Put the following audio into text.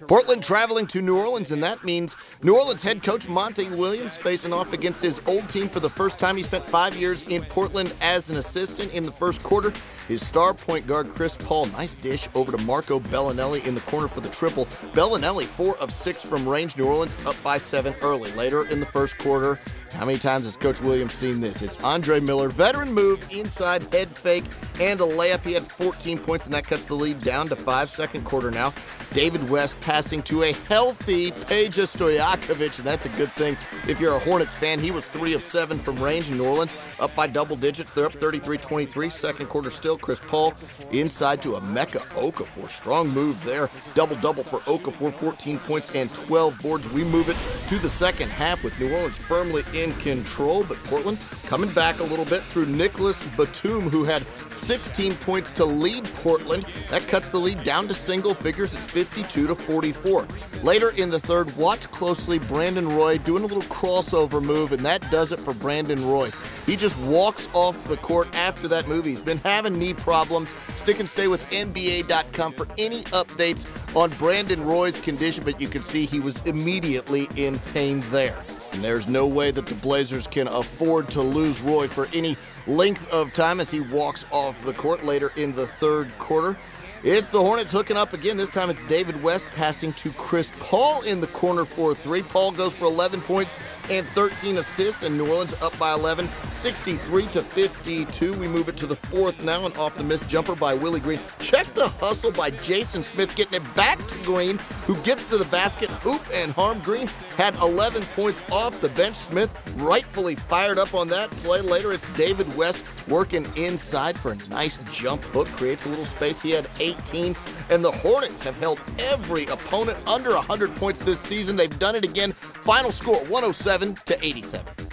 Portland traveling to New Orleans, and that means New Orleans head coach Monty Williams facing off against his old team for the first time. He spent 5 years in Portland as an assistant. In the first quarter, his star point guard Chris Paul, nice dish over to Marco Bellinelli in the corner for the triple. Bellinelli 4 of 6 from range. New Orleans up by 7 early. Later in the first quarter, how many times has Coach Williams seen this? It's Andre Miller, veteran move, inside head fake, and a layup. He had 14 points, and that cuts the lead down to 5. Second quarter now. David West passing to a healthy Peja Stojakovic, and that's a good thing if you're a Hornets fan. He was 3 of 7 from range in New Orleans, up by double digits. They're up 33-23. Second quarter still. Chris Paul inside to Emeka Okafor. Strong move there. Double-double for Okafor, 14 points and 12 boards. We move it to the second half with New Orleans firmly in control, but Portland coming back a little bit through Nicholas Batum, who had 16 points to lead Portland. That cuts the lead down to single figures. It's 52-44. Later in the third, watch closely Brandon Roy doing a little crossover move, and that does it for Brandon Roy. He just walks off the court after that move. He's been having knee problems. Stick and stay with NBA.com for any updates on Brandon Roy's condition, but you can see he was immediately in pain there. And there's no way that the Blazers can afford to lose Roy for any length of time as he walks off the court later in the third quarter. It's the Hornets hooking up again. This time it's David West passing to Chris Paul in the corner for 3. Paul goes for 11 points and 13 assists, and New Orleans up by 11, 63-52. We move it to the fourth now, and off the missed jumper by Willie Green. Check the hustle by Jason Smith, getting it back to Green, who gets to the basket, hoop and harm. Green had 11 points off the bench. Smith rightfully fired up on that play. Later it's David West working inside for a nice jump hook, creates a little space. He had 18, and the Hornets have held every opponent under 100 points this season. They've done it again. Final score, 107-87.